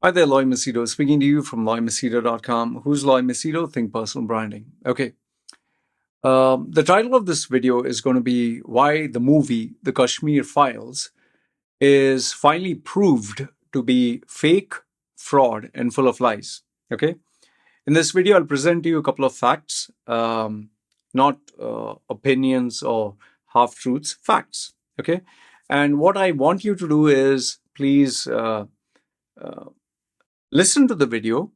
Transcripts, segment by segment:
Hi there, Loy Machedo, speaking to you from loymachedo.com. Who's Loy Machedo? Think Personal Branding. Okay. The title of this video is going to be why the movie, The Kashmir Files, is finally proved to be fake, fraud, and full of lies. Okay. In this video, I'll present to you a couple of facts, not opinions or half-truths, facts. Okay. And what I want you to do is please listen to the video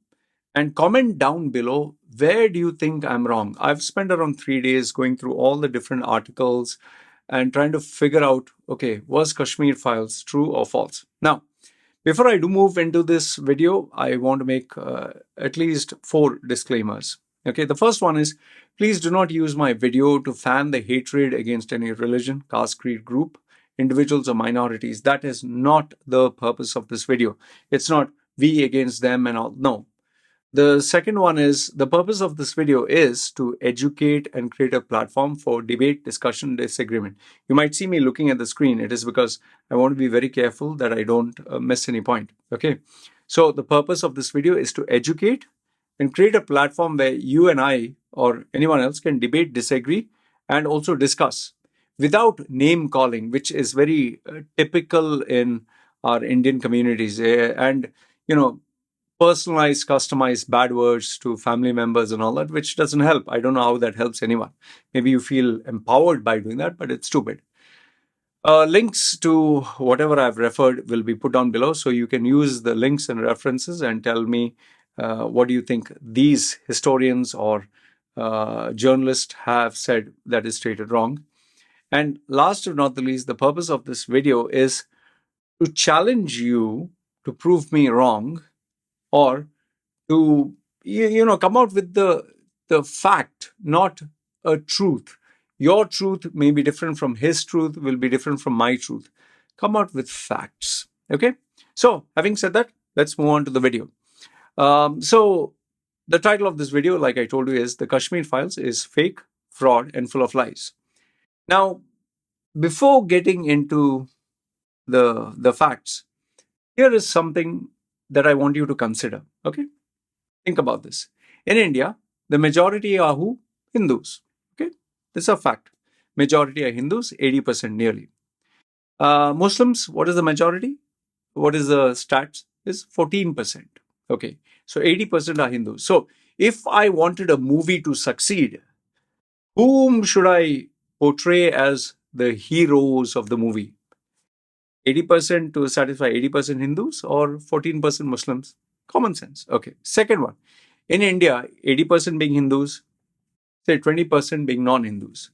and comment down below, where do you think I'm wrong? I've spent around 3 days going through all the different articles and trying to figure out, okay, was Kashmir Files true or false? Now, before I do move into this video, I want to make at least 4 disclaimers. Okay, the first one is, please do not use my video to fan the hatred against any religion, caste, creed, group, individuals or minorities. That is not the purpose of this video. It's not we against them and all. No. The second one is, the purpose of this video is to educate and create a platform for debate, discussion, disagreement. You might see me looking at the screen. It is because I want to be very careful that I don't miss any point. Okay. So the purpose of this video is to educate and create a platform where you and I or anyone else can debate, disagree, and also discuss without name calling, which is very typical in our Indian communities. And, personalized, customized bad words to family members and all that, which doesn't help. I don't know how that helps anyone. Maybe you feel empowered by doing that, but it's stupid. Links to whatever I've referred will be put down below, so you can use the links and references and tell me what do you think these historians or journalists have said that is stated wrong. And last but not the least, the purpose of this video is to challenge you to prove me wrong, or to come out with the fact, not a truth. Your truth may be different from his truth, will be different from my truth. Come out with facts. Okay. So having said that, let's move on to the video. So the title of this video, like I told you, is The Kashmir Files is Fake, Fraud, and Full of Lies. Now, before getting into the facts, here is something that I want you to consider. Okay, think about this. In India, the majority are who? Hindus. Okay, this is a fact. Majority are Hindus, 80% nearly. Muslims, what is the majority? What is the stats? Is 14%. Okay, so 80% are Hindus. So if I wanted a movie to succeed, whom should I portray as the heroes of the movie? 80% to satisfy 80% Hindus or 14% Muslims? Common sense. Okay. Second one. In India, 80% being Hindus, say 20% being non-Hindus.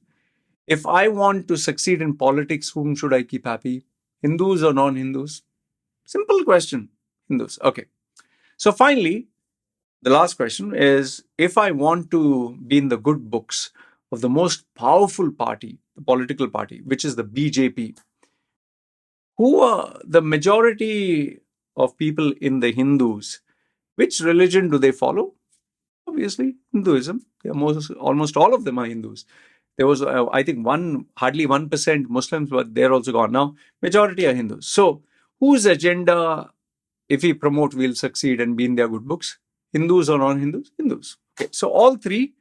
If I want to succeed in politics, whom should I keep happy? Hindus or non-Hindus? Simple question. Hindus. Okay. So finally, the last question is, if I want to be in the good books of the most powerful party, the political party, which is the BJP, who are the majority of people in the Hindus? Which religion do they follow? Obviously, Hinduism. Almost all of them are Hindus. There was, I think, hardly 1% Muslims, but they're also gone. Now, majority are Hindus. So, whose agenda, if we promote, will succeed and be in their good books? Hindus or non-Hindus? Hindus. Okay. So, all three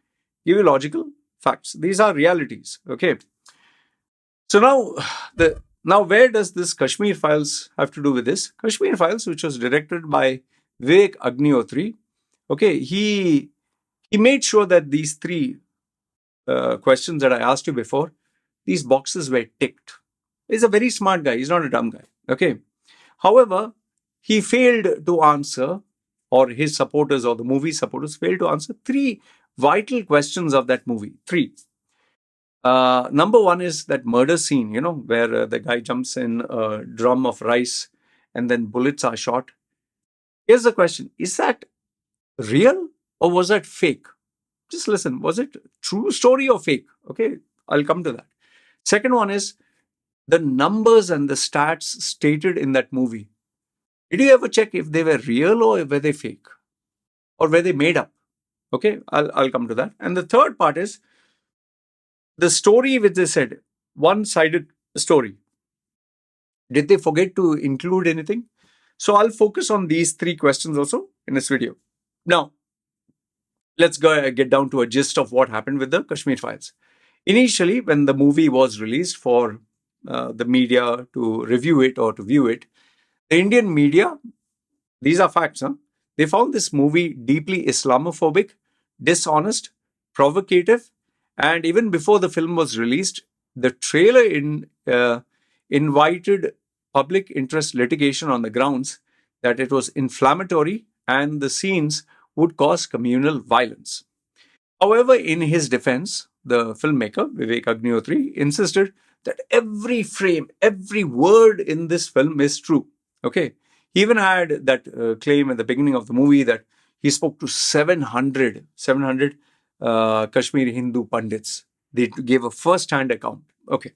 give you logical facts. These are realities. Okay. So now, where does this Kashmir Files have to do with this? Kashmir Files, which was directed by Vivek Agnihotri, okay, he made sure that these 3 questions that I asked you before, these boxes were ticked. He's a very smart guy. He's not a dumb guy. Okay. However, he failed to answer, or his supporters or the movie supporters failed to answer 3 vital questions of that movie. 3. Number 1 is that murder scene, where the guy jumps in a drum of rice and then bullets are shot. Here's the question. Is that real or was that fake? Just listen. Was it true story or fake? Okay, I'll come to that. Second one is the numbers and the stats stated in that movie. Did you ever check if they were real or were they fake? Or were they made up? Okay, I'll come to that. And the third part is the story which they said, one-sided story. Did they forget to include anything? So I'll focus on these three questions also in this video. Now, let's get down to a gist of what happened with the Kashmir Files. Initially, when the movie was released for the media to review it or to view it, the Indian media, these are facts, huh? They found this movie deeply Islamophobic, dishonest, provocative, and even before the film was released, the trailer invited public interest litigation on the grounds that it was inflammatory and the scenes would cause communal violence. However, in his defense, the filmmaker, Vivek Agnihotri, insisted that every frame, every word in this film is true. Okay. He even had that claim at the beginning of the movie that he spoke to 700 Kashmiri Hindu Pandits. They gave a first-hand account. Okay.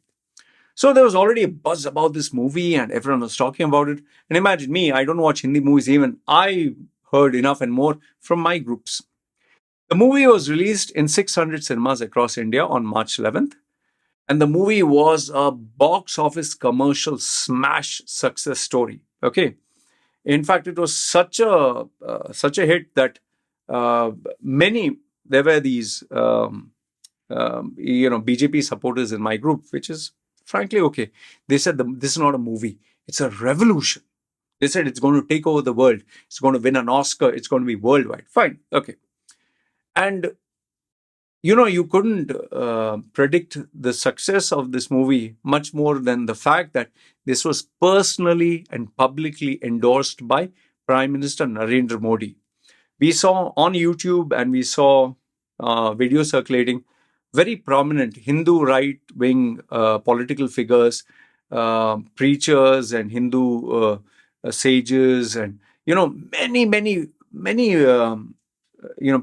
So there was already a buzz about this movie and everyone was talking about it. And imagine me, I don't watch Hindi movies even. I heard enough and more from my groups. The movie was released in 600 cinemas across India on March 11th. And the movie was a box office commercial smash success story. Okay. In fact, it was such a hit that there were these BJP supporters in my group, which is frankly okay. They said this is not a movie; it's a revolution. They said it's going to take over the world. It's going to win an Oscar. It's going to be worldwide. Fine, okay. And you couldn't predict the success of this movie much more than the fact that this was personally and publicly endorsed by Prime Minister Narendra Modi. We saw on YouTube and we saw videos circulating very prominent Hindu right-wing political figures, preachers and Hindu sages and, many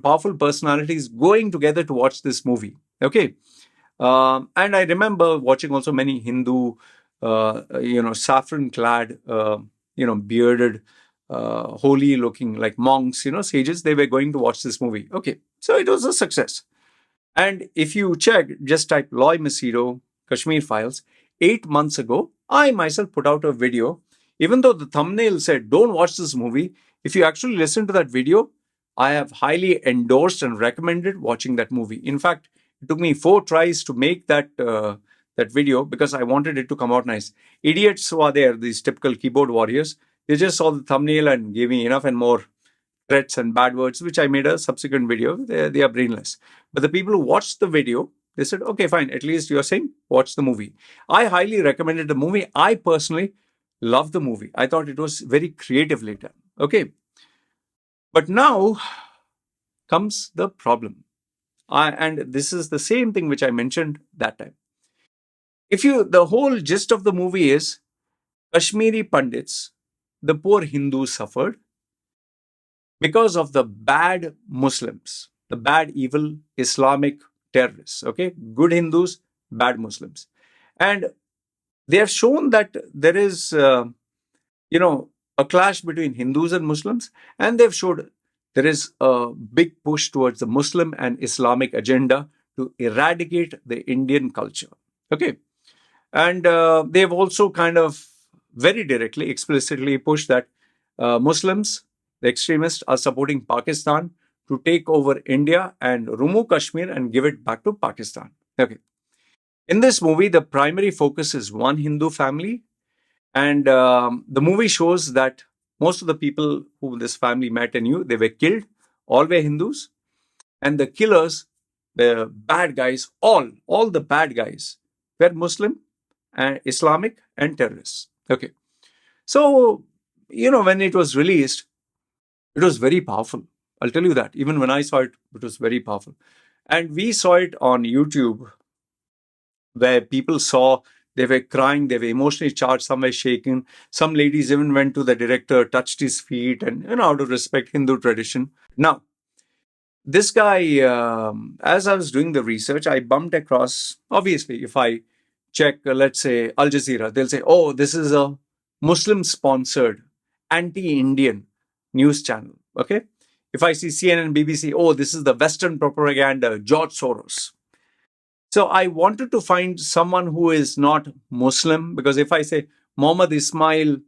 powerful personalities going together to watch this movie. Okay. And I remember watching also many Hindu, saffron-clad, bearded, holy looking like monks, sages. They were going to watch this movie. Okay. So it was a success. And if you check, just type Loy Machedo, Kashmir Files. 8 months ago, I myself put out a video. Even though the thumbnail said, don't watch this movie, if you actually listen to that video, I have highly endorsed and recommended watching that movie. In fact, it took me 4 tries to make that video because I wanted it to come out nice. Idiots who are there, these typical keyboard warriors, they just saw the thumbnail and gave me enough and more threats and bad words, which I made a subsequent video. They are brainless. But the people who watched the video, they said, okay, fine, at least you're saying watch the movie. I highly recommended the movie. I personally loved the movie. I thought it was very creatively done. Okay. But now comes the problem. And this is the same thing which I mentioned that time. The whole gist of the movie is Kashmiri Pandits, the poor Hindus suffered because of the bad Muslims, the bad, evil Islamic terrorists. Okay, good Hindus, bad Muslims. And they have shown that there is, a clash between Hindus and Muslims, and they've showed there is a big push towards the Muslim and Islamic agenda to eradicate the Indian culture. Okay. And they've also kind of very directly, explicitly pushed that Muslims, the extremists, are supporting Pakistan to take over India and remove Kashmir and give it back to Pakistan. Okay. In this movie, the primary focus is one Hindu family. And the movie shows that most of the people who this family met and knew, they were killed. All were Hindus. And the killers, the bad guys, all the bad guys were Muslim and Islamic and terrorists. Okay. So, when it was released, it was very powerful. I'll tell you that. Even when I saw it, it was very powerful. And we saw it on YouTube where people saw, they were crying, they were emotionally charged, some were shaken. Some ladies even went to the director, touched his feet and, out of respect, Hindu tradition. Now, this guy, as I was doing the research, I bumped across, obviously, if I check, let's say, Al Jazeera, they'll say, oh, this is a Muslim-sponsored, anti-Indian news channel. Okay? If I see CNN, BBC, oh, this is the Western propaganda, George Soros. So I wanted to find someone who is not Muslim, because if I say Muhammad Ismail,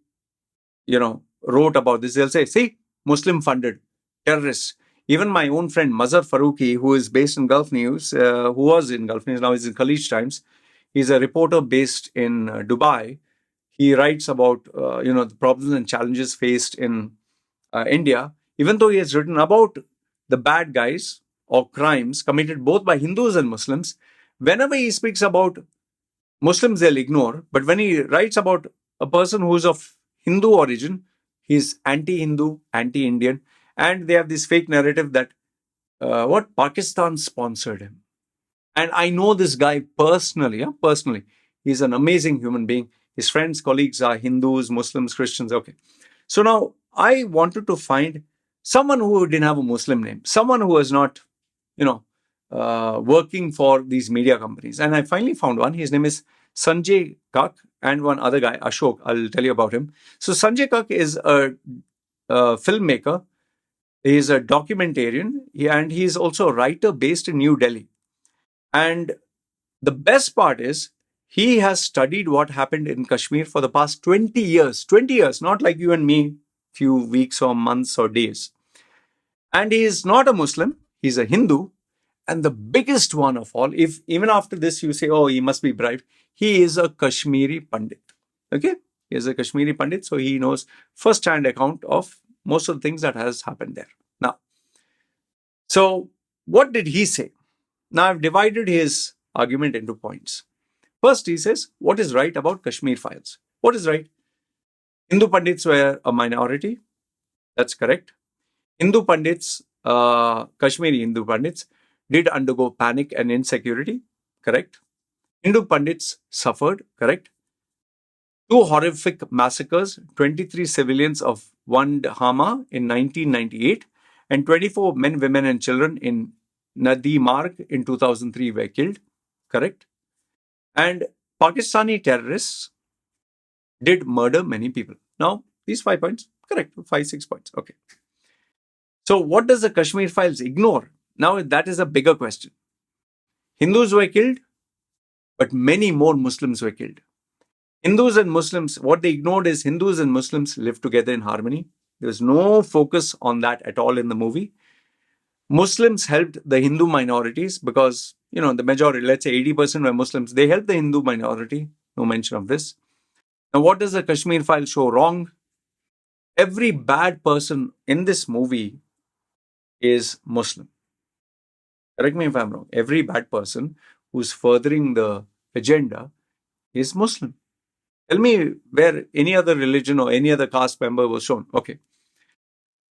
wrote about this, they'll say, see, Muslim funded terrorists. Even my own friend Mazhar Faruqi, who is based in Gulf News, who was in Gulf News, now is in Khalij Times. He's a reporter based in Dubai. He writes about the problems and challenges faced in India. Even though he has written about the bad guys or crimes committed both by Hindus and Muslims, whenever he speaks about Muslims, they'll ignore. But when he writes about a person who's of Hindu origin, he's anti-Hindu, anti-Indian, and they have this fake narrative that Pakistan sponsored him. And I know this guy personally. Personally, he's an amazing human being. His friends, colleagues are Hindus, Muslims, Christians. Okay, so now I wanted to find someone who didn't have a Muslim name, someone who was not, working for these media companies. And I finally found one. His name is Sanjay Kak, and one other guy, Ashok. I'll tell you about him. So Sanjay Kak is a filmmaker. He's a documentarian, and he's also a writer based in New Delhi. And the best part is he has studied what happened in Kashmir for the past 20 years. 20 years, not like you and me, few weeks or months or days. And he is not a Muslim. He's a Hindu. And the biggest one of all, if even after this you say, oh, he must be bribed, he is a Kashmiri Pandit. Okay? He is a Kashmiri Pandit, so he knows first-hand account of most of the things that has happened there. Now, so what did he say? Now, I've divided his argument into points. First, he says, what is right about Kashmir Files? What is right? Hindu Pandits were a minority. That's correct. Hindu Pandits, Kashmiri Hindu Pandits, did undergo panic and insecurity. Correct. Hindu Pandits suffered. Correct. 2 horrific massacres, 23 civilians of Wandhama in 1998, and 24 men, women, and children in Nadi Marg in 2003 were killed. Correct. And Pakistani terrorists did murder many people. Now, these 5 points, correct, 5, 6 points. Okay. So, what does the Kashmir Files ignore? Now, that is a bigger question. Hindus were killed, but many more Muslims were killed. Hindus and Muslims, what they ignored is Hindus and Muslims live together in harmony. There was no focus on that at all in the movie. Muslims helped the Hindu minorities because, the majority, let's say 80% were Muslims. They helped the Hindu minority. No mention of this. Now, what does the Kashmir File show wrong? Every bad person in this movie is Muslim. Correct me if I'm wrong. Every bad person who's furthering the agenda is Muslim. Tell me where any other religion or any other caste member was shown. Okay.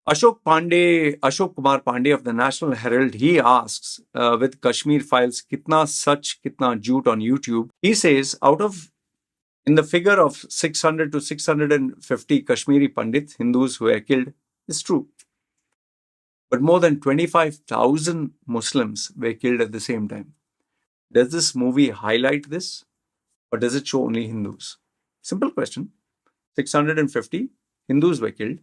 Ashok Kumar Pandey of the National Herald, he asks with Kashmir Files, kitna sach, kitna jhoot on YouTube. He says in the figure of 600 to 650 Kashmiri Pandits, Hindus who were killed, is true. But more than 25,000 Muslims were killed at the same time. Does this movie highlight this? Or does it show only Hindus? Simple question. 650 Hindus were killed.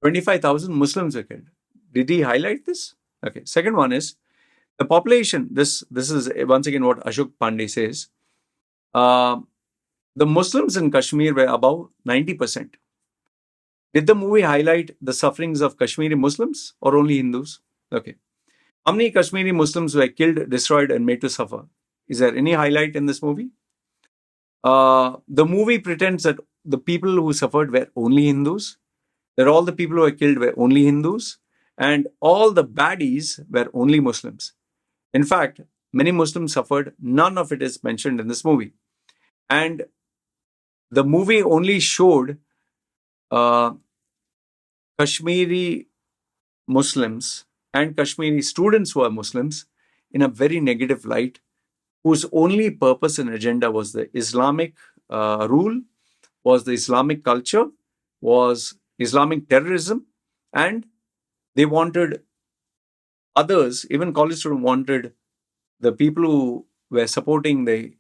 25,000 Muslims were killed. Did he highlight this? Okay. Second one is the population. This is once again what Ashok Pandey says. The Muslims in Kashmir were above 90%. Did the movie highlight the sufferings of Kashmiri Muslims or only Hindus? Okay. How many Kashmiri Muslims were killed, destroyed, and made to suffer? Is there any highlight in this movie? The movie pretends that the people who suffered were only Hindus, that all the people who were killed were only Hindus, and all the baddies were only Muslims. In fact, many Muslims suffered. None of it is mentioned in this movie. And the movie only showed Kashmiri Muslims and Kashmiri students who are Muslims in a very negative light, whose only purpose and agenda was the Islamic rule, was the Islamic culture, was Islamic terrorism, and they wanted others, even college students wanted the people who were supporting the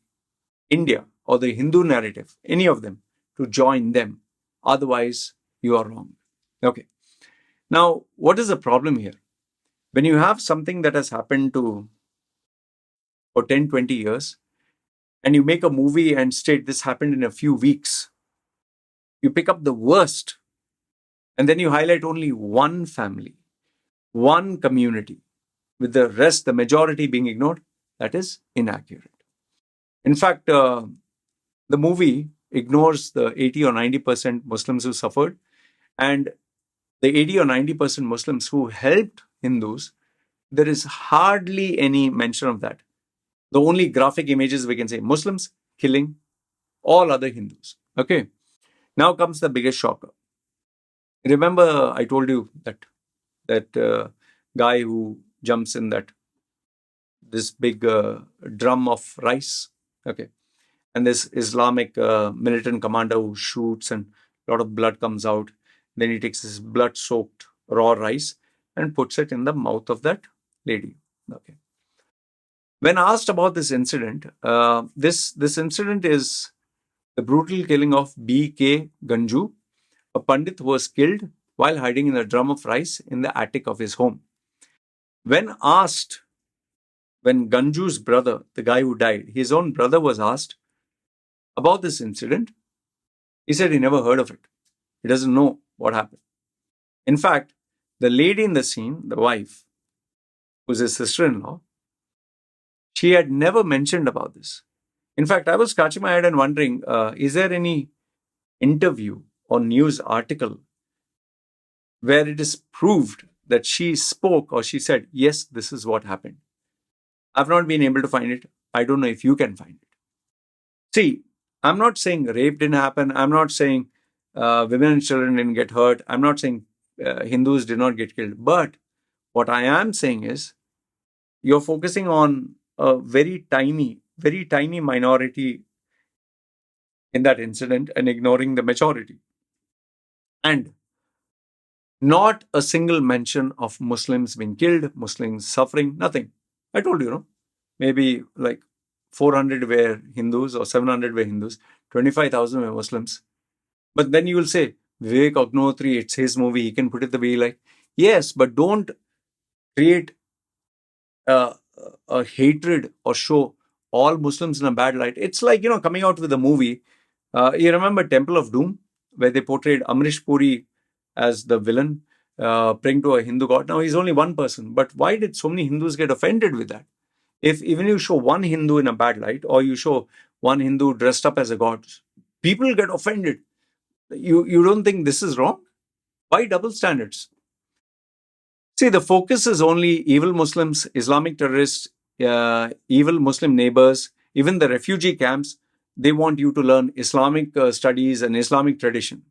India or the Hindu narrative, any of them, to join them. Otherwise, you are wrong. Okay. Now, what is the problem here? When you have something that has happened for 10, 20 years, and you make a movie and state this happened in a few weeks, you pick up the worst And then you highlight only one family, one community, with the rest, the majority being ignored. That is inaccurate. In fact, the movie ignores the 80 or 90% Muslims who suffered, and the 80 or 90% Muslims who helped Hindus. There is hardly any mention of that. The only graphic images we can say Muslims killing all other Hindus. Okay. Now comes the biggest shocker. Remember, I told you that guy who jumps in this big drum of rice. Okay. And this Islamic militant commander who shoots and a lot of blood comes out. Then he takes this blood-soaked raw rice and puts it in the mouth of that lady. Okay. When asked about this incident, this incident is the brutal killing of BK Ganjoo, a Pandit who was killed while hiding in a drum of rice in the attic of his home. When asked, when Ganjoo's brother, the guy who died, his own brother was asked about this incident, he said he never heard of it. He doesn't know what happened. In fact, the lady in the scene, the wife, who's his sister-in-law, she had never mentioned about this. In fact, I was scratching my head and wondering, is there any interview or news article where it is proved that she spoke or she said, yes, this is what happened? I've not been able to find it. I don't know if you can find it. See, I'm not saying rape didn't happen. I'm not saying women and children didn't get hurt. I'm not saying Hindus did not get killed. But what I am saying is you're focusing on a very tiny minority in that incident and ignoring the majority. And not a single mention of Muslims being killed, Muslims suffering, nothing. I told you, maybe like 400 were Hindus or 700 were Hindus, 25,000 were Muslims. But then you will say, Vivek Agnihotri, it's his movie, he can put it the way he like. Yes, but don't create a hatred or show all Muslims in a bad light. It's like, coming out with a movie. You remember Temple of Doom, where they portrayed Amrish Puri as the villain, praying to a Hindu god. Now, he's only one person. But why did so many Hindus get offended with that? If even you show one Hindu in a bad light, or you show one Hindu dressed up as a god, people get offended. You don't think this is wrong? Why double standards? See, the focus is only evil Muslims, Islamic terrorists, evil Muslim neighbors, even the refugee camps. They want you to learn Islamic studies and Islamic tradition.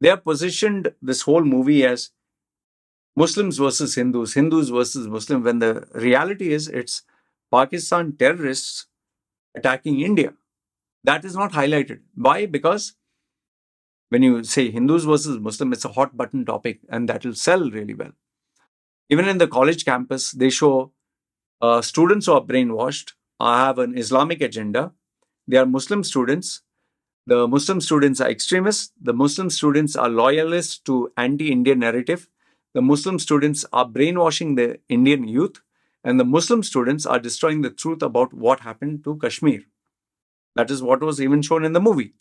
They have positioned this whole movie as Muslims versus Hindus, Hindus versus Muslims, when the reality is it's Pakistan terrorists attacking India. That is not highlighted. Why? Because when you say Hindus versus Muslim, it's a hot button topic and that will sell really well. Even in the college campus, they show students who are brainwashed, have an Islamic agenda. They are Muslim students. The Muslim students are extremists. The Muslim students are loyalists to anti-Indian narrative. The Muslim students are brainwashing the Indian youth. And the Muslim students are destroying the truth about what happened to Kashmir. That is what was even shown in the movie.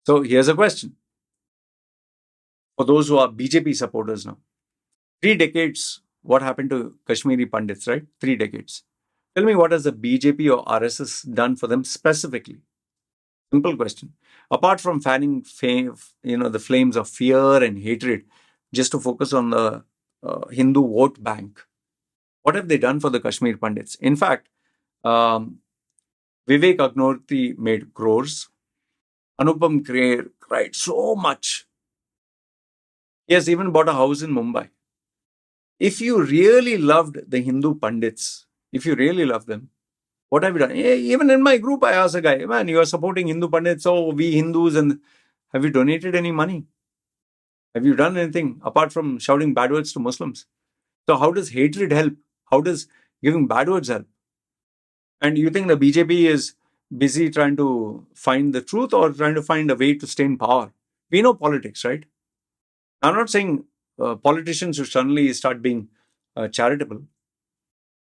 So here's a question for those who are BJP supporters now. 3 decades, what happened to Kashmiri Pandits, right? 3 decades. Tell me, what has the BJP or RSS done for them specifically? Simple question. Apart from fanning the flames of fear and hatred just to focus on the Hindu vote bank, what have they done for the Kashmir Pandits? In fact, Vivek Agnihotri made crores. Anupam Kher cried so much. He has even bought a house in Mumbai. If you really loved the Hindu Pandits, if you really love them, what have you done? Even in my group, I asked a guy, man, you are supporting Hindu Pandits, so we Hindus, and have you donated any money? Have you done anything apart from shouting bad words to Muslims? So how does hatred help? How does giving bad words help? And you think the BJP is busy trying to find the truth or trying to find a way to stay in power? We know politics, right? I'm not saying politicians should suddenly start being charitable.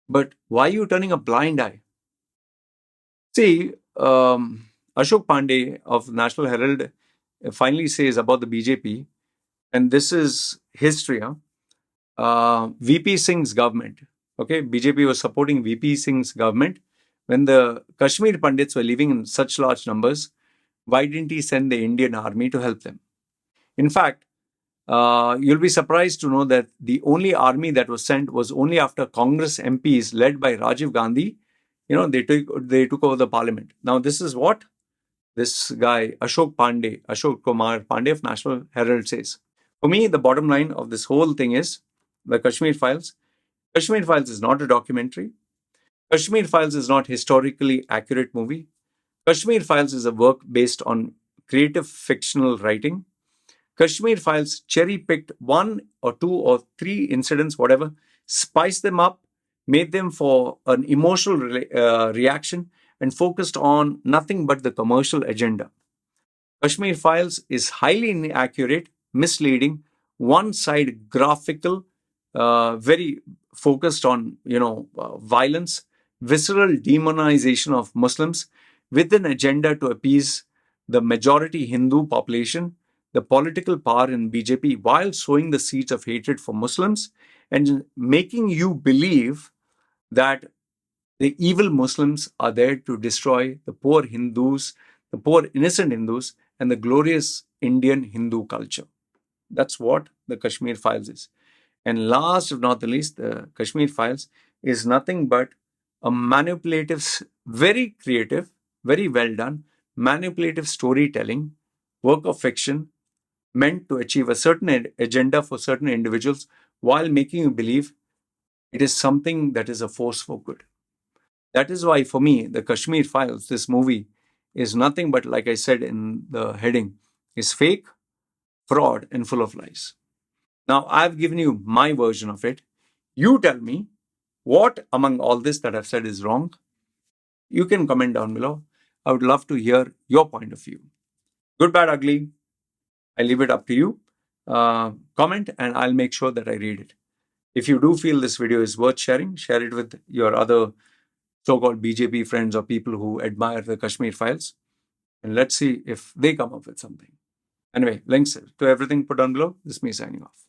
But why are you turning a blind eye? See, Ashok Pandey of National Herald finally says about the BJP and this is history, VP Singh's government, okay, BJP was supporting VP Singh's government when the Kashmir Pandits were living in such large numbers. Why didn't he send the Indian army to help them? In fact, you'll be surprised to know that the only army that was sent was only after Congress MPs led by Rajiv Gandhi, they took over the parliament. Now, this is what this guy, Ashok Kumar Pandey of National Herald says. For me, the bottom line of this whole thing is the Kashmir Files. Kashmir Files is not a documentary. Kashmir Files is not historically accurate movie. Kashmir Files is a work based on creative fictional writing. Kashmir Files cherry-picked one or two or three incidents, whatever, spiced them up, made them for an emotional reaction, and focused on nothing but the commercial agenda. Kashmir Files is highly inaccurate, misleading, one-sided graphical, very focused on violence, visceral demonization of Muslims with an agenda to appease the majority Hindu population, the political power in BJP, while sowing the seeds of hatred for Muslims and making you believe that the evil Muslims are there to destroy the poor Hindus, the poor innocent Hindus, and the glorious Indian Hindu culture. That's what the Kashmir Files is. And last but not the least, the Kashmir Files is nothing but a manipulative, very creative, very well done, manipulative storytelling, work of fiction meant to achieve a certain agenda for certain individuals while making you believe it is something that is a force for good. That is why, for me, the Kashmir Files, this movie, is nothing but, like I said in the heading, is fake, fraud, and full of lies. Now, I've given you my version of it. You tell me what among all this that I've said is wrong. You can comment down below. I would love to hear your point of view. Good, bad, ugly, I leave it up to you. Comment and I'll make sure that I read it. If you do feel this video is worth sharing, share it with your other so-called BJP friends or people who admire the Kashmir Files. And let's see if they come up with something. Anyway, links to everything put down below. This is me signing off.